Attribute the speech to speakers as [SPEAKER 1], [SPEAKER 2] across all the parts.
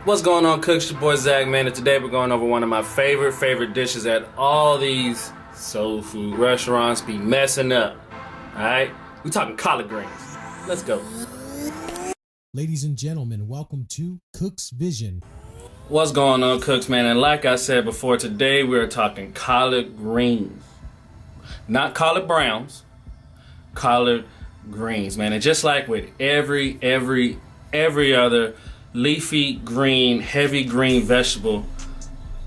[SPEAKER 1] What's going on, cooks? Your boy Zach, man, and today we're going over one of my favorite dishes that all these soul food restaurants be messing up. Alright? We talking collard greens. Let's go.
[SPEAKER 2] Ladies and gentlemen, welcome to Cook's Vision.
[SPEAKER 1] What's going on, cooks, man? And like I said before, today we're talking collard greens. Not collard browns, collard greens, man. And just like with every other leafy green, heavy green vegetable,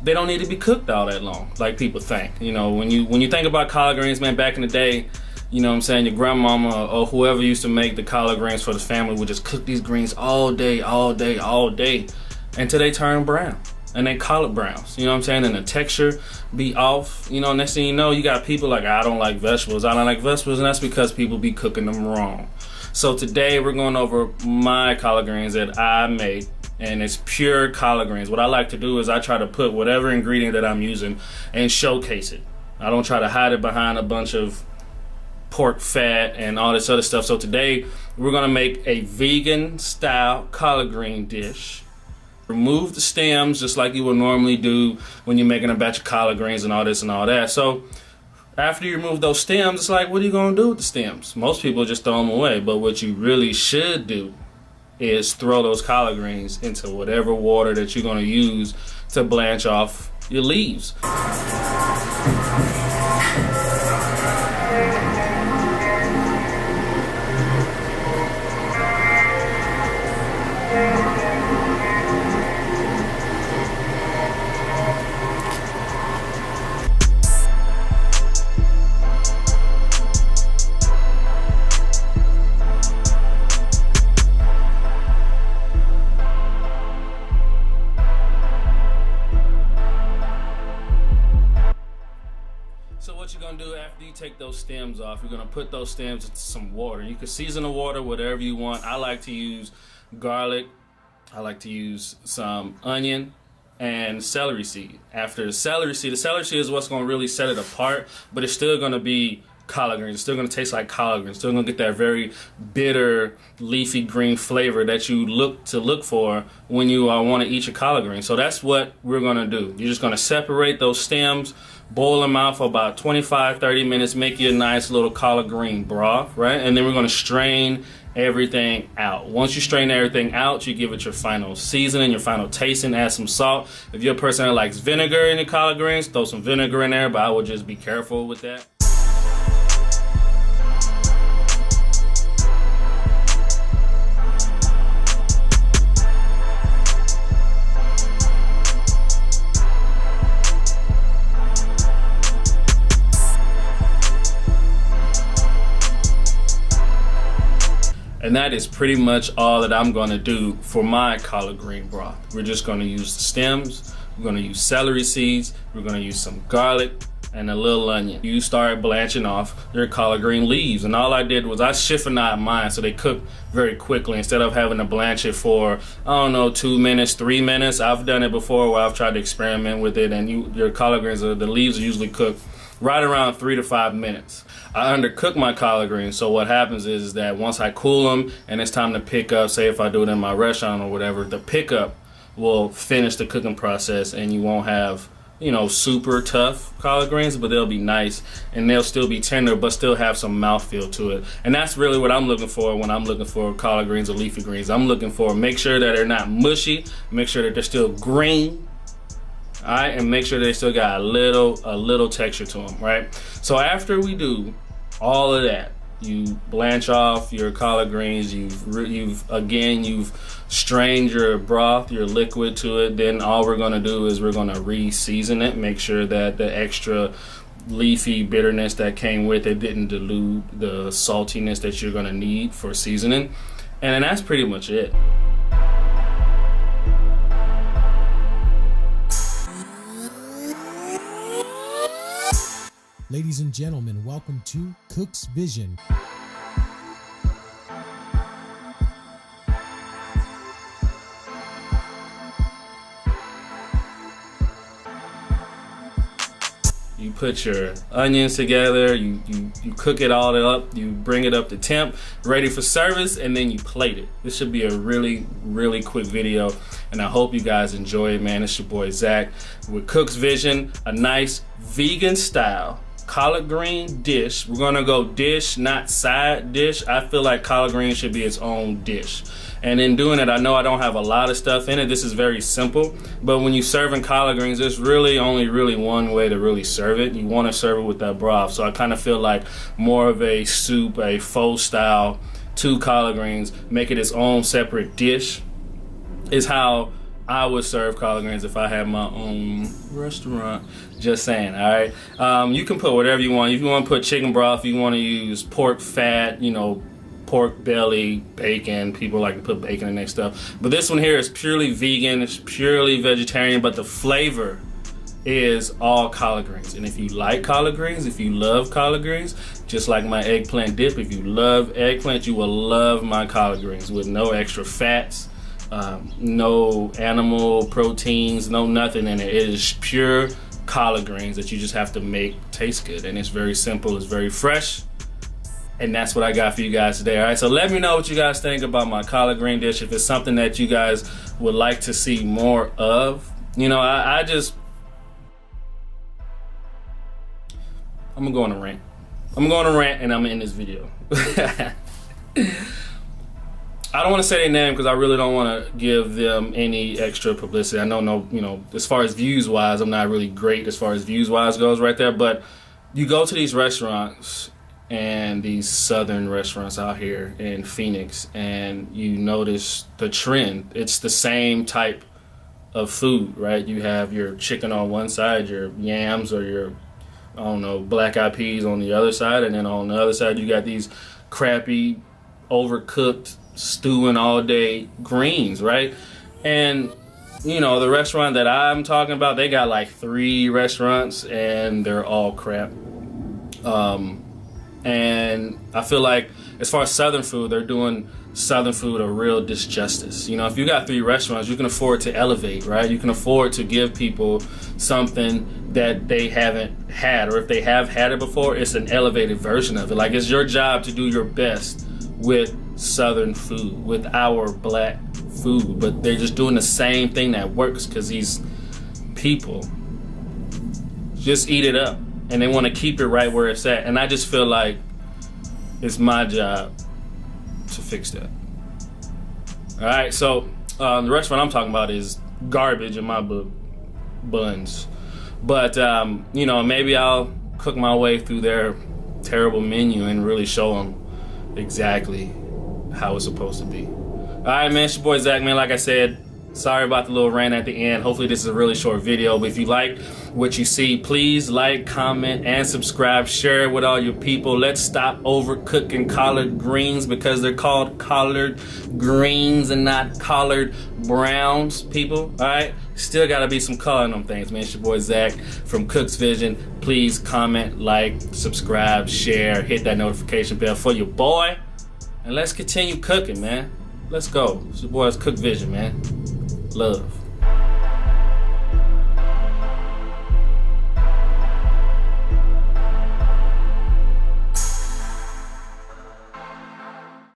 [SPEAKER 1] they don't need to be cooked all that long like people think. You know, when you think about collard greens, man, back in the day, you know what I'm saying, your grandmama or whoever used to make the collard greens for the family would just cook these greens all day until they turn brown. And they collard browns, you know what I'm saying? And the texture be off. You know, next thing you know, you got people like, I don't like vegetables. And that's because people be cooking them wrong. So today we're going over my collard greens that I made, and it's pure collard greens. What I like to do is I try to put whatever ingredient that I'm using and showcase it. I don't try to hide it behind a bunch of pork fat and all this other stuff. So today we're gonna make a vegan style collard green dish. Remove the stems just like you would normally do when you're making a batch of collard greens and all this and all that. So after you remove those stems, it's like, what are you gonna do with the stems? Most people just throw them away, but what you really should do is throw those collard greens into whatever water that you're gonna use to blanch off your leaves. So what you're gonna do after you take those stems off, you're gonna put those stems into some water. You can season the water whatever you want. I like to use garlic. I like to use some onion and celery seed. After the celery seed is what's gonna really set it apart, but it's still gonna be collard greens. It's still gonna taste like collard greens. It's still gonna get that very bitter, leafy green flavor that you look for when you want to eat your collard greens. So that's what we're gonna do. You're just gonna separate those stems, boil them out for about 25-30 minutes, make you a nice little collard green broth, right? And then we're gonna strain everything out. Once you strain everything out, you give it your final seasoning, your final tasting, add some salt. If you're a person that likes vinegar in your collard greens, throw some vinegar in there, but I would just be careful with that. And that is pretty much all that I'm gonna do for my collard green broth. We're just gonna use the stems, we're gonna use celery seeds, we're gonna use some garlic and a little onion. You start blanching off your collard green leaves. And all I did was I chiffonade mine so they cook very quickly instead of having to blanch it for, I don't know, 2 minutes, 3 minutes. I've done it before where I've tried to experiment with it, and your collard greens, the leaves are usually cooked right around 3 to 5 minutes. I undercook my collard greens, so what happens is that once I cool them and it's time to pick up, say if I do it in my restaurant or whatever, the pickup will finish the cooking process and you won't have, you know, super tough collard greens, but they'll be nice and they'll still be tender but still have some mouthfeel to it. And that's really what I'm looking for when I'm looking for collard greens or leafy greens. I'm looking for, make sure that they're not mushy, make sure that they're still green. All right, and make sure they still got a little texture to them, right? So after we do all of that, you blanch off your collard greens, you've strained your broth, your liquid to it. Then all we're gonna do is we're gonna re-season it, make sure that the extra leafy bitterness that came with it didn't dilute the saltiness that you're gonna need for seasoning. And then that's pretty much it.
[SPEAKER 2] Ladies and gentlemen, welcome to Cook's Vision.
[SPEAKER 1] You put your onions together, you cook it all up, you bring it up to temp, ready for service, and then you plate it. This should be a really, really quick video, and I hope you guys enjoy it, man. It's your boy Zach with Cook's Vision, a nice vegan style collard green dish. We're gonna go dish, not side dish. I feel like collard green should be its own dish. And in doing it, I know I don't have a lot of stuff in it. This is very simple. But when you're serving collard greens, there's really only one way to really serve it. You want to serve it with that broth. So I kind of feel like more of a soup, a faux style, 2 collard greens, make it its own separate dish is how I would serve collard greens if I had my own restaurant. Just saying, all right? You can put whatever you want. If you want to put chicken broth, you want to use pork fat, you know, pork belly, bacon. People like to put bacon in their stuff. But this one here is purely vegan. It's purely vegetarian, but the flavor is all collard greens. And if you like collard greens, if you love collard greens, just like my eggplant dip, if you love eggplant, you will love my collard greens with no extra fats, no animal proteins, no nothing in it. It is pure collard greens that you just have to make taste good. And it's very simple, it's very fresh. And that's what I got for you guys today. All right, so let me know what you guys think about my collard green dish. If it's something that you guys would like to see more of. You know, I'm gonna go on a rant. I'm going to rant and I'm in this video. I don't want to say their name because I really don't want to give them any extra publicity. I don't know, you know, as far as views wise, I'm not really great as far as views wise goes right there. But you go to these restaurants and these southern restaurants out here in Phoenix, and you notice the trend. It's the same type of food, right? You have your chicken on one side, your yams or your, I don't know, black eyed peas on the other side, and then on the other side you got these crappy, overcooked, stewing all day greens, right? And you know, the restaurant that I'm talking about, they got like 3 restaurants and they're all crap. And I feel like as far as southern food, they're doing southern food a real disjustice. You know, if you got 3 restaurants, you can afford to elevate, right? You can afford to give people something that they haven't had, or if they have had it before, it's an elevated version of it. Like, it's your job to do your best with southern food, with our black food, but they're just doing the same thing that works because these people just eat it up. And they want to keep it right where it's at. And I just feel like it's my job to fix that. All right, so the restaurant I'm talking about is garbage in my book, buns. But, you know, maybe I'll cook my way through their terrible menu and really show them exactly how it's supposed to be. All right, man, it's your boy Zach, man. Like I said, sorry about the little rant at the end. Hopefully this is a really short video, but if you like what you see, please like, comment, and subscribe. Share it with all your people. Let's stop overcooking collard greens because they're called collard greens and not collard browns, people. All right? Still got to be some color in them things, man. It's your boy Zach from Cook's Vision. Please comment, like, subscribe, share, hit that notification bell for your boy. And let's continue cooking, man. Let's go. It's your boy's Cook Vision, man. Love.